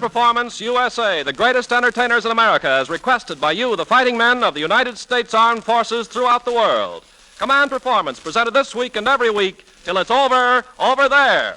Performance USA, the greatest entertainers in America, as requested by you, the fighting men of the United States Armed Forces throughout the world. Command Performance, presented this week and every week till it's over there.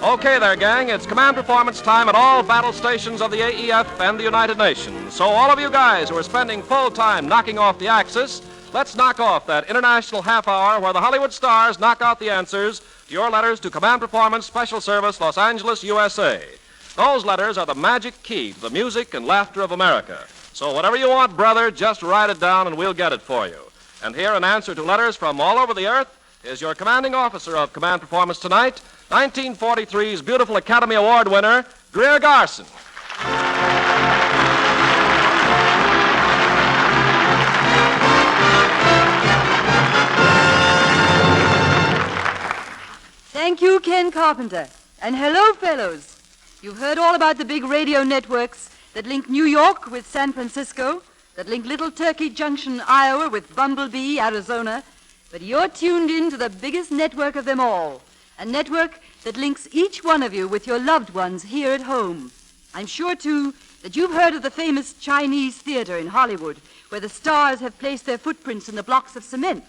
Okay there, gang. It's Command Performance time at all battle stations of the AEF and the United Nations. So all of you guys who are spending full time knocking off the Axis, let's knock off that international half hour where the Hollywood stars knock out the answers to your letters to Command Performance Special Service, Los Angeles, USA. Those letters are the magic key to the music and laughter of America. So whatever you want, brother, just write it down and we'll get it for you. And here, in answer to letters from all over the earth, is your commanding officer of Command Performance tonight, 1943's beautiful Academy Award winner, Greer Garson. Thank you, Ken Carpenter. And hello, fellows. You've heard all about the big radio networks that link New York with San Francisco, that link Little Turkey Junction, Iowa with Bumblebee, Arizona. But you're tuned in to the biggest network of them all, a network that links each one of you with your loved ones here at home. I'm sure, too, that you've heard of the famous Chinese theater in Hollywood, where the stars have placed their footprints in the blocks of cement.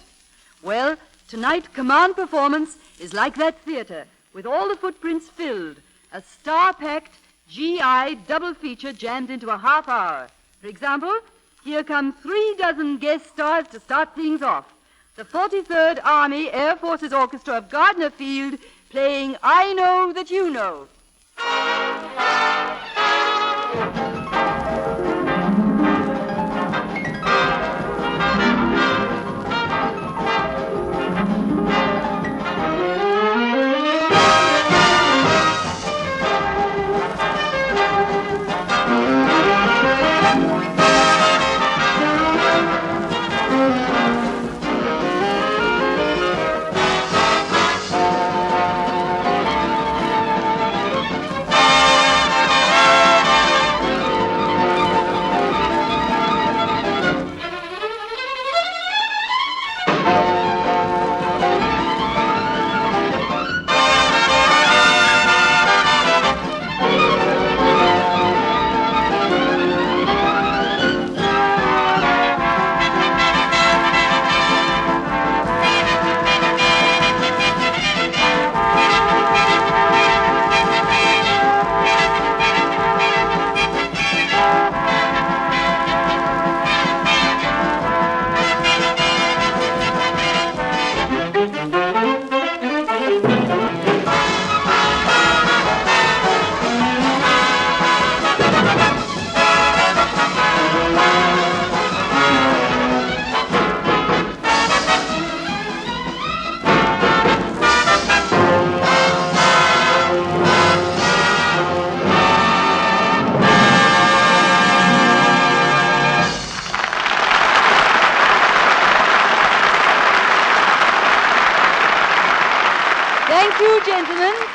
Well, tonight, Command Performance is like that theater, with all the footprints filled, a star-packed GI double feature jammed into a half hour. For example, here come 36 guest stars to start things off. The 43rd Army Air Forces Orchestra of Gardner Field playing I Know That You Know.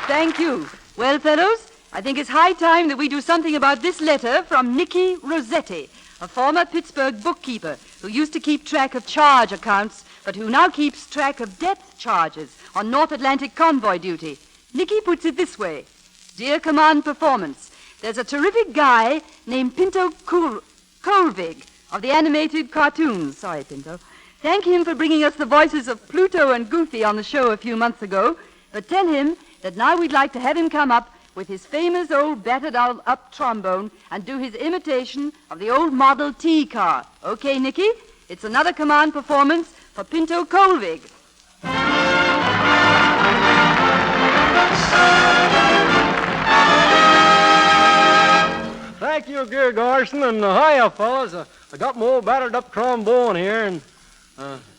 Thank you. Well, fellows, I think it's high time that we do something about this letter from Nicky Rossetti, a former Pittsburgh bookkeeper who used to keep track of charge accounts, but who now keeps track of depth charges on North Atlantic convoy duty. Nicky puts it this way. Dear Command Performance, there's a terrific guy named Pinto Colvig of the animated cartoons. Sorry, Pinto. Thank him for bringing us the voices of Pluto and Goofy on the show a few months ago, but tell him that now we'd like to have him come up with his famous old battered-up trombone and do his imitation of the old Model T car. Okay, Nicky? It's another Command Performance for Pinto Colvig. Thank you, Greer Garson, and hiya, fellas. I got my old battered-up trombone here, and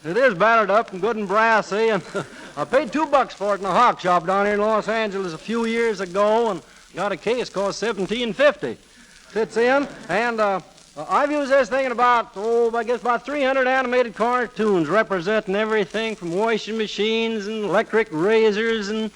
it is battered up and good and brassy, and I paid $2 for it in a hawk shop down here in Los Angeles a few years ago, and got a case cost $17.50. Fits in, and I've used this thing in about 300 animated cartoons representing everything from washing machines and electric razors and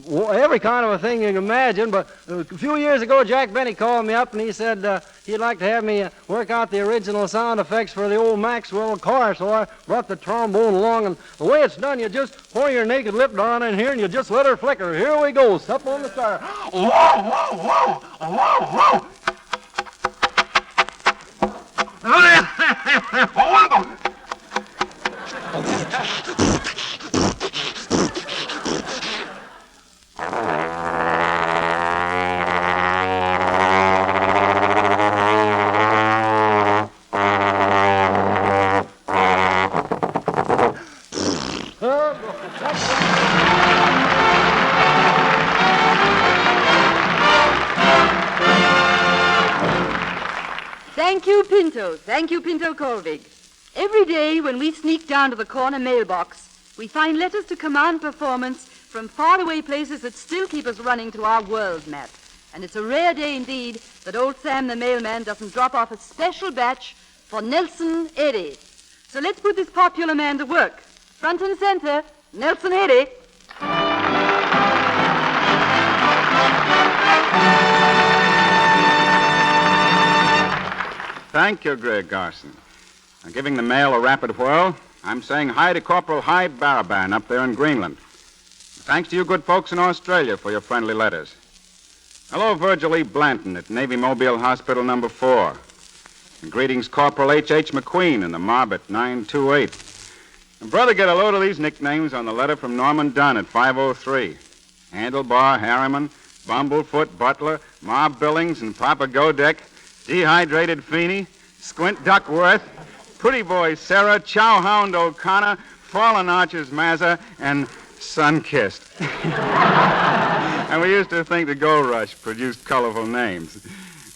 every kind of a thing you can imagine. But a few years ago, Jack Benny called me up and he said he'd like to have me work out the original sound effects for the old Maxwell car. So I brought the trombone along, and the way it's done, you just pour your naked lip down in here and you just let her flicker. Here we go. Up on the starter. Whoa, whoa, whoa, whoa, whoa. Thank you, Pinto Colvig. Every day when we sneak down to the corner mailbox, we find letters to command performance from faraway places that still keep us running to our world map. And it's a rare day indeed that old Sam the mailman doesn't drop off a special batch for Nelson Eddy. So let's put this popular man to work. Front and center, Nelson Eddy. Thank you, Greer Garson. Now, giving the mail a rapid whirl, I'm saying hi to Corporal Hy Baraban up there in Greenland. Thanks to you good folks in Australia for your friendly letters. Hello, Virgil E. Blanton at Navy Mobile Hospital number 4. And greetings, Corporal H.H. McQueen in the Marbet 928. And brother, get a load of these nicknames on the letter from Norman Dunn at 503. Handlebar, Harriman, Bumblefoot, Butler, Ma Billings, and Papa Godek, Dehydrated Feeney, Squint Duckworth, Pretty Boy Sarah, Chowhound O'Connor, Fallen Arches Mazza, and Sunkissed. And we used to think the Gold Rush produced colorful names.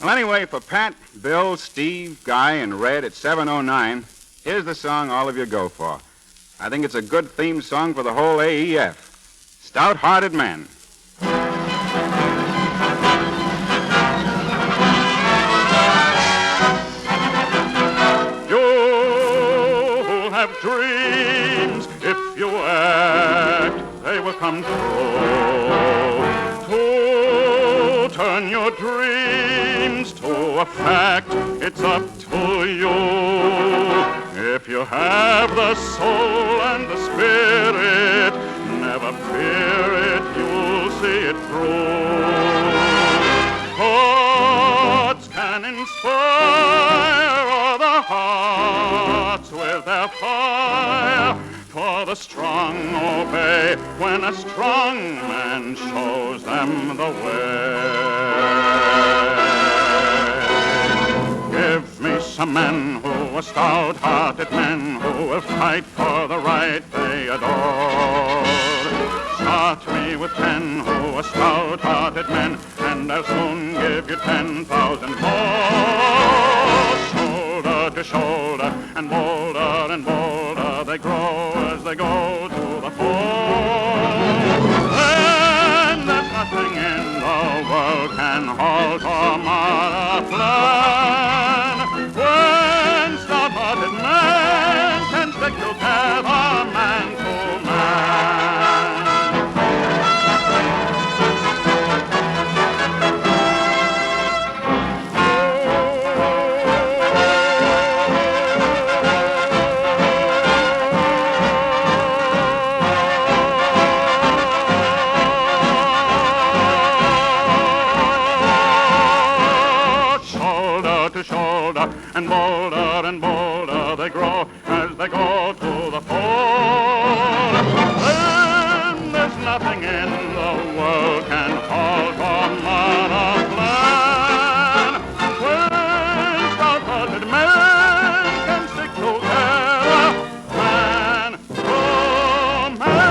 Well, anyway, for Pat, Bill, Steve, Guy, and Red at 709, here's the song all of you go for. I think it's a good theme song for the whole AEF. Stout-Hearted Men. Dreams, if you act, they will come true. To turn your dreams to a fact, it's up to you. If you have the soul and the spirit, never fear it, you'll see it through. Thoughts can inspire all the hearts with their fire, for the strong obey when a strong man shows them the way. Give me some men who are stout-hearted men who will fight for the right they adore. Start me with 10 who are stout-hearted men, and I'll soon give you 10,000 more. Shoulder to shoulder, and bolder they grow as they go to the fore. And there's nothing in the world can halt or mar a plan. When stout-hearted men can stick together, man to man. And bolder they grow as they go to the fore. And there's nothing in the world can halt or mar a plan. When stout-hearted men can stick together, man to man.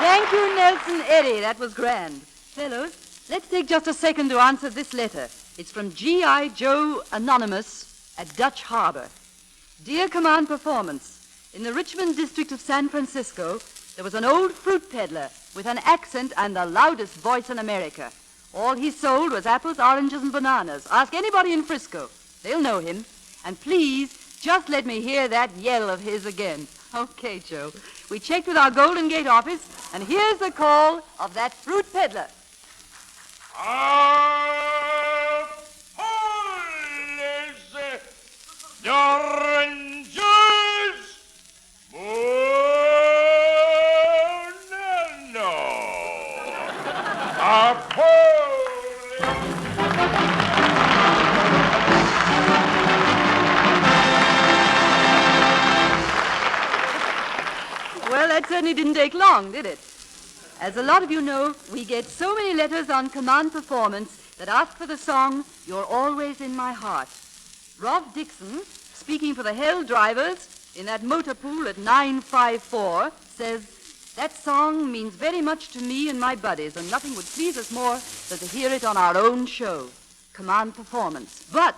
Thank you, Nelson Eddy. That was grand. Fellows, let's take just a second to answer this letter. It's from G.I. Joe Anonymous at Dutch Harbor. Dear Command Performance, in the Richmond district of San Francisco, there was an old fruit peddler with an accent and the loudest voice in America. All he sold was apples, oranges, and bananas. Ask anybody in Frisco. They'll know him. And please, just let me hear that yell of his again. Okay, Joe. We checked with our Golden Gate office, and here's the call of that fruit peddler. Oranges, no. Well, that certainly didn't take long, did it? As a lot of you know, we get so many letters on Command Performance that ask for the song, You're Always in My Heart. Rob Dixon, speaking for the Hell Drivers in that motor pool at 954, says, that song means very much to me and my buddies, and nothing would please us more than to hear it on our own show, Command Performance. But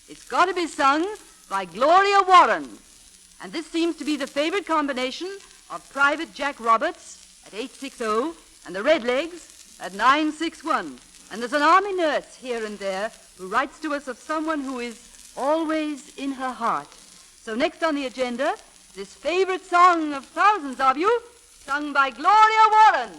it's got to be sung by Gloria Warren. And this seems to be the favorite combination of Private Jack Roberts at 860 and the Redlegs at 961. And there's an army nurse here and there who writes to us of someone who is always in her heart. So next on the agenda, this favorite song of thousands of you, sung by Gloria Warren.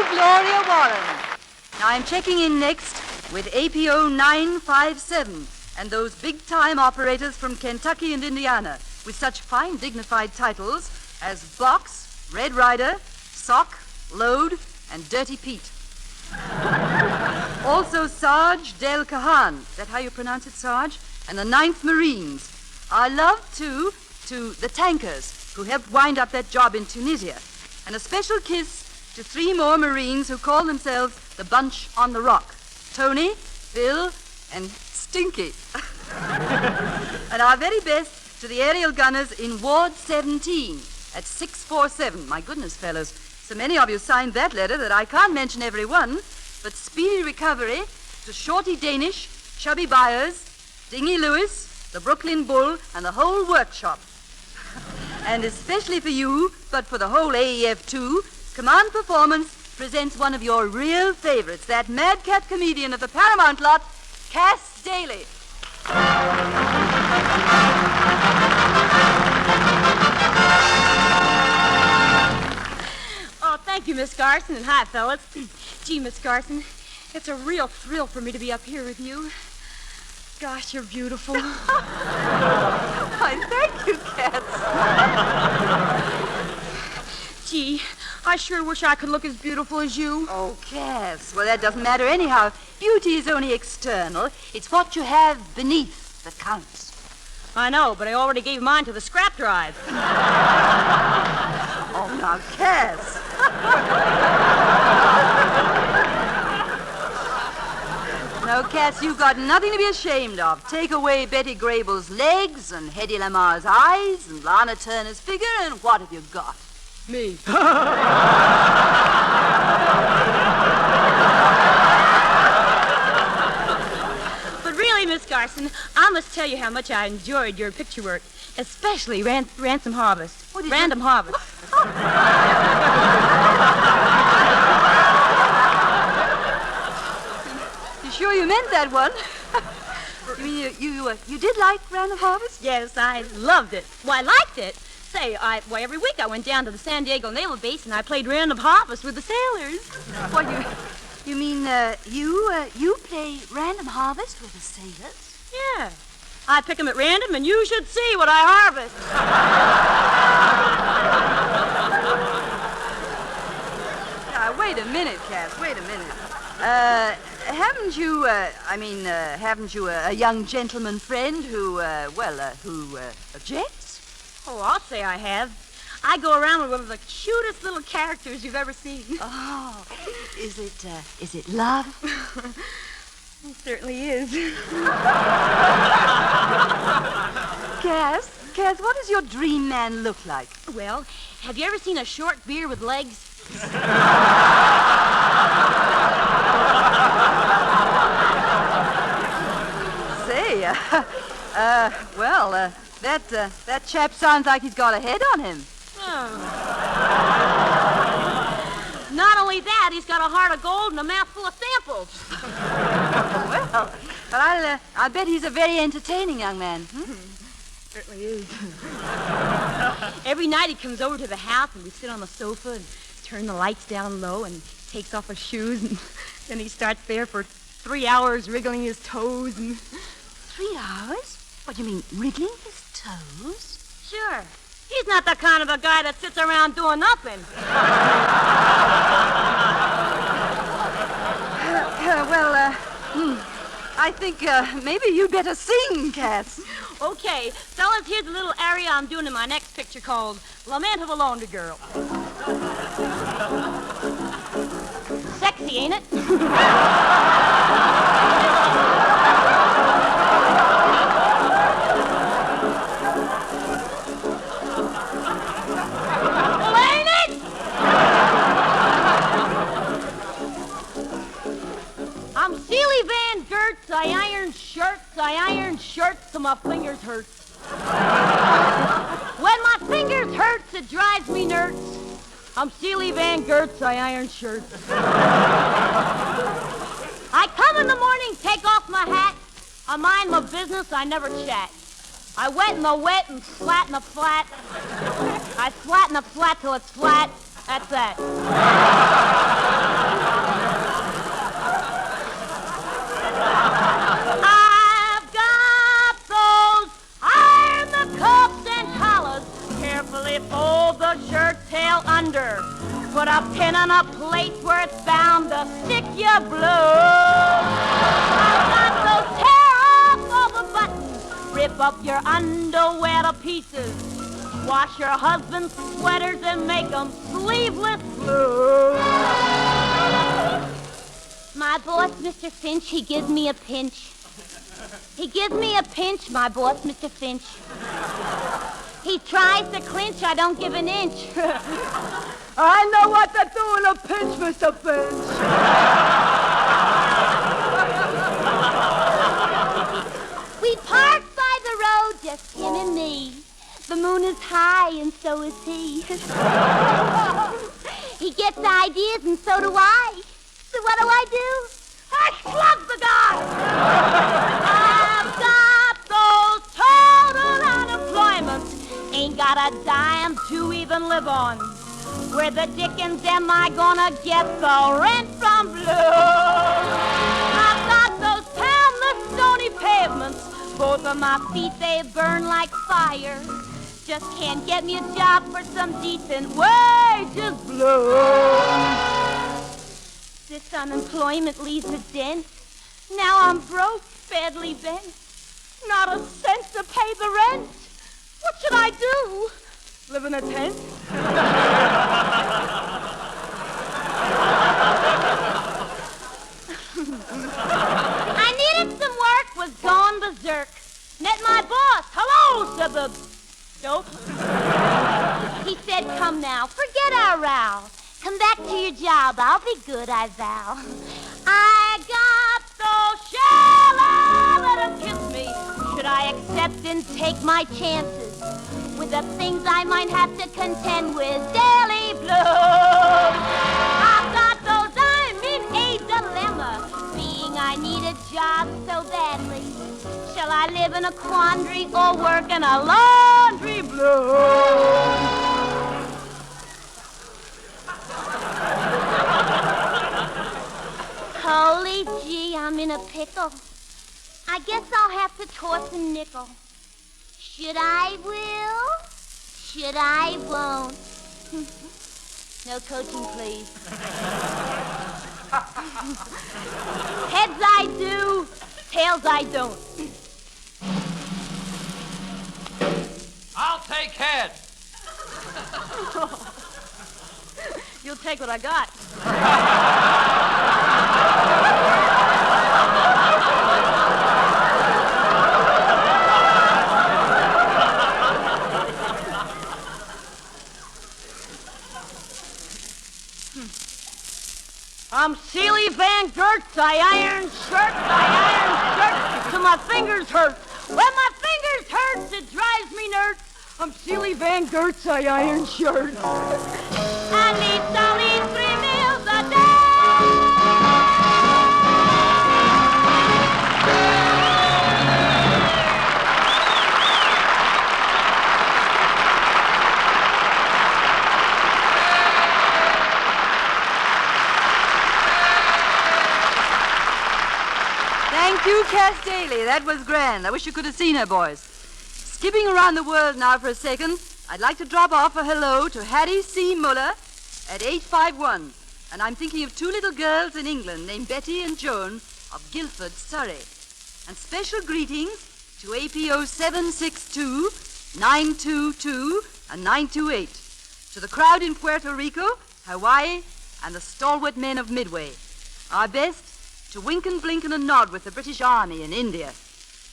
Gloria Warren. Now I'm checking in next with APO 957 and those big-time operators from Kentucky and Indiana with such fine dignified titles as Box, Red Rider, Sock, Load, and Dirty Pete. Also Sarge Del Cahan. Is that how you pronounce it, Sarge? And the 9th Marines. Our love, too, to the tankers who helped wind up that job in Tunisia. And a special kiss to 3 more Marines who call themselves the Bunch on the Rock. Tony, Bill, and Stinky. And our very best to the aerial gunners in Ward 17 at 647. My goodness, fellows, so many of you signed that letter that I can't mention every one, but speedy recovery to Shorty Danish, Chubby Byers, Dingy Lewis, the Brooklyn Bull, and the whole workshop. And especially for you, but for the whole AEF too, Command Performance presents one of your real favorites, that madcap comedian of the Paramount lot, Cass Daley. Oh, thank you you, Miss Garson, and hi, fellas. Gee, Miss Garson, it's a real thrill for me to be up here with you. Gosh, you're beautiful. Why, thank you, Cats. Gee, I sure wish I could look as beautiful as you. Oh, Cass. Well, that doesn't matter anyhow. Beauty is only external. It's what you have beneath that counts. I know, but I already gave mine to the scrap drive. Oh, now, Cass. No, Cass, you've got nothing to be ashamed of. Take away Betty Grable's legs and Hedy Lamar's eyes and Lana Turner's figure, and what have you got? Me. But really, Miss Garson, I must tell you how much I enjoyed your picture work, especially Ransom Harvest. Random Harvest. You sure you meant that one? You mean you did like Random Harvest? Yes, I loved it. Well, I liked it. Say, every week I went down to the San Diego Naval Base and I played Random Harvest with the sailors. Well, you mean you play Random Harvest with the sailors? Yeah. I pick them at random, and you should see what I harvest. Now, wait a minute, Cass. Wait a minute. Haven't you a young gentleman friend who objects? Oh, I'll say I have. I go around with one of the cutest little characters you've ever seen. Oh, is it love? It certainly is. Cass, what does your dream man look like? Well, have you ever seen a short beer with legs? Say, that chap sounds like he's got a head on him. Oh. Not only that, he's got a heart of gold and a mouthful of samples. Well, but I'll bet he's a very entertaining young man. Certainly is. Every night he comes over to the house and we sit on the sofa and turn the lights down low and takes off his shoes and then he starts there for 3 hours wriggling his toes and... 3 hours? What, you mean wriggling his toes? Sure. He's not the kind of a guy that sits around doing nothing. I think maybe you better sing, Cass. Okay, fellas, here's a little aria I'm doing in my next picture called Lament of a Laundry Girl. Sexy, ain't it? Well, ain't it? I'm Sealy Van Gertz. I iron shirts till my fingers hurt. When my fingers hurts, it drives me nuts. I'm Sealy Van Gertz. I iron shirts. I come in the morning, take off my hat. I mind my business, I never chat. I wet in the wet and flat in the flat. I flat in the flat till it's flat. That's that. I've got those iron the cuffs and collars. Carefully fold the shirt tail under. Put a pin on a plate where it's bound to stick your blue. I've got those tear off all the buttons. Rip up your underwear to pieces. Wash your husband's sweaters and make them sleeveless blue. My boss, Mr. Finch, he gives me a pinch. He gives me a pinch, my boss, Mr. Finch. He tries to clinch, I don't give an inch. I know what to do in a pinch, Mr. Finch. We park by the road, just him and me. The moon is high and so is he. He gets ideas and so do I. So what do? I club the guy. I've got those total unemployments. Ain't got a dime to even live on. Where the dickens am I gonna get the rent from blues? I've got those poundless stony pavements. Both of my feet, they burn like fire. Just can't get me a job for some decent wages blues. This unemployment leaves a dent. Now I'm broke, badly bent. Not a cent to pay the rent. What should I do? Live in a tent? I needed some work, was gone berserk. Met my boss. Hello, said the dope. He said, come now, forget our row. Come back to your job. I'll be good, I vow. I got those shallow, let him kiss me. Should I accept and take my chances with the things I might have to contend with? Daily blues. I've got those, I'm in a dilemma, being I need a job so badly. Shall I live in a quandary or work in a laundry blues? Holy gee, I'm in a pickle. I guess I'll have to toss a nickel. Should I will? Should I won't? No coaching, please. Heads I do, tails I don't. I'll take head. You'll take what I got. I'm Seeley Van Gertz. I iron shirts till my fingers hurt. When my fingers hurts, it drives me nuts. I'm Seeley Van Gertz. I iron shirts. I need only 3 meals a day. Thank you, Cass Daley. That was grand. I wish you could have seen her, boys. Skipping around the world now for a second, I'd like to drop off a hello to Hattie C. Muller at 851. And I'm thinking of 2 little girls in England named Betty and Joan of Guildford, Surrey. And special greetings to APO 762, 922, and 928. To the crowd in Puerto Rico, Hawaii, and the stalwart men of Midway. Our best to wink and blink and a nod with the British Army in India.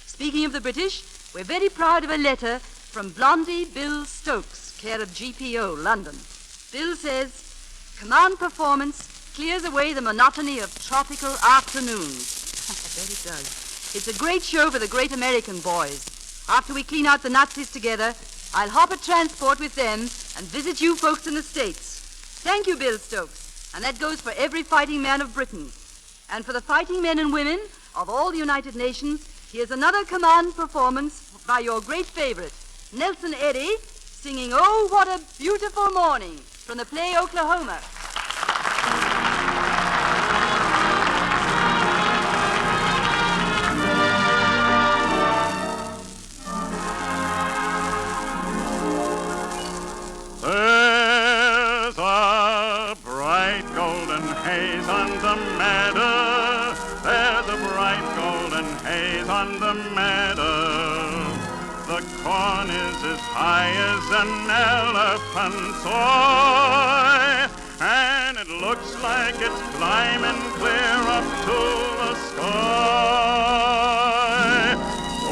Speaking of the British, we're very proud of a letter from Blondie Bill Stokes, care of GPO, London. Bill says, command performance clears away the monotony of tropical afternoons. I bet it does. It's a great show for the great American boys. After we clean out the Nazis together, I'll hop a transport with them and visit you folks in the States. Thank you, Bill Stokes. And that goes for every fighting man of Britain. And for the fighting men and women of all the United Nations, here's another command performance by your great favorite, Nelson Eddy, singing Oh, What a Beautiful Morning from the play Oklahoma. There's a bright golden haze on the meadow. There's a bright golden haze on the meadow. The corn is as high as an elephant's eye, and it looks like it's climbing clear up to the sky.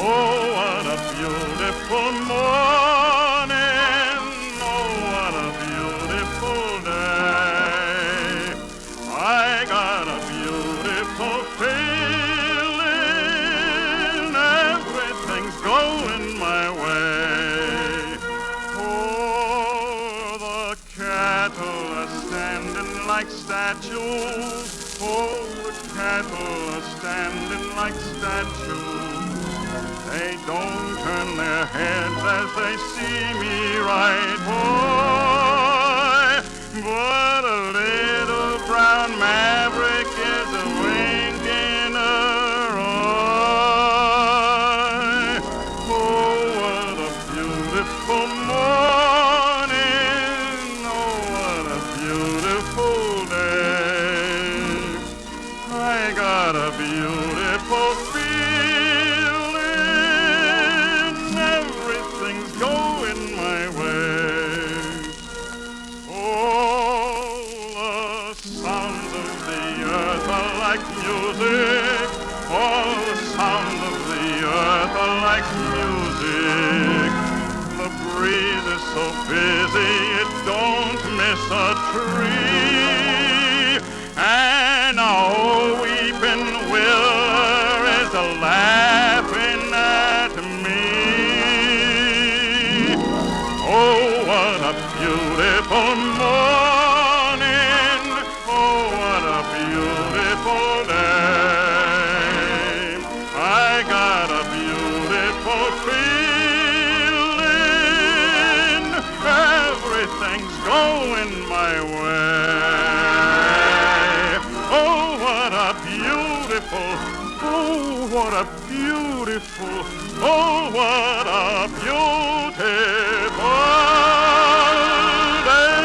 Oh, what a beautiful morning. Oh, what a beautiful day. I got a beautiful feeling. Everything's going my way. Oh, the cattle are standing like statues. Oh, the cattle are standing like statues. They don't turn their heads as they see me ride. Boy, music. All the sound of the earth are like music. The breeze is so busy it don't miss a tree. And now weeping willow is laughing at me. Oh, what a beautiful morning. Oh, what a beautiful day. I got a beautiful feeling. Everything's going my way. Oh, what a beautiful, oh, what a beautiful, oh, what a beautiful day.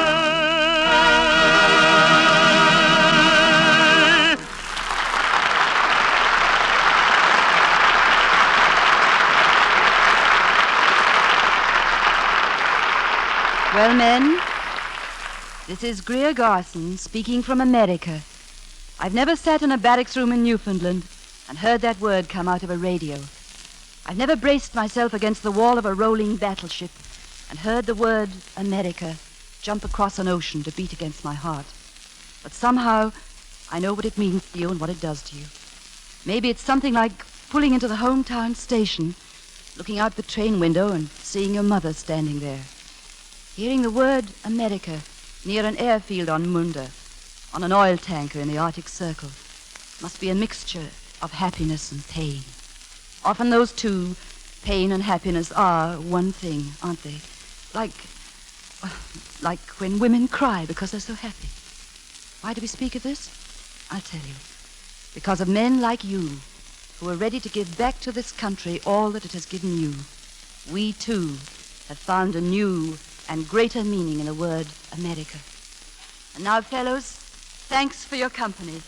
Well, men, this is Greer Garson speaking from America. I've never sat in a barracks room in Newfoundland and heard that word come out of a radio. I've never braced myself against the wall of a rolling battleship and heard the word America jump across an ocean to beat against my heart. But somehow, I know what it means to you and what it does to you. Maybe it's something like pulling into the hometown station, looking out the train window and seeing your mother standing there. Hearing the word America near an airfield on Munda, on an oil tanker in the Arctic Circle, must be a mixture of happiness and pain. Often those two, pain and happiness, are one thing, aren't they? Like when women cry because they're so happy. Why do we speak of this? I'll tell you. Because of men like you, who are ready to give back to this country all that it has given you. We, too, have found a new and greater meaning in the word America. And now, fellows, thanks for your company.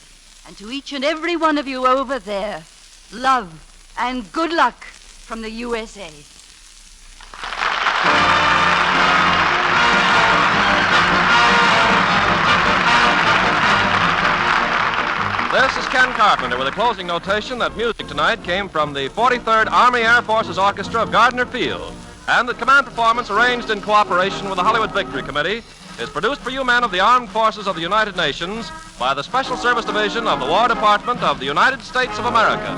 And to each and every one of you over there, love and good luck from the USA. This is Ken Carpenter with a closing notation that music tonight came from the 43rd Army Air Forces Orchestra of Gardner Field, and the command performance, arranged in cooperation with the Hollywood Victory Committee, is produced for you men of the Armed Forces of the United Nations by the Special Service Division of the War Department of the United States of America.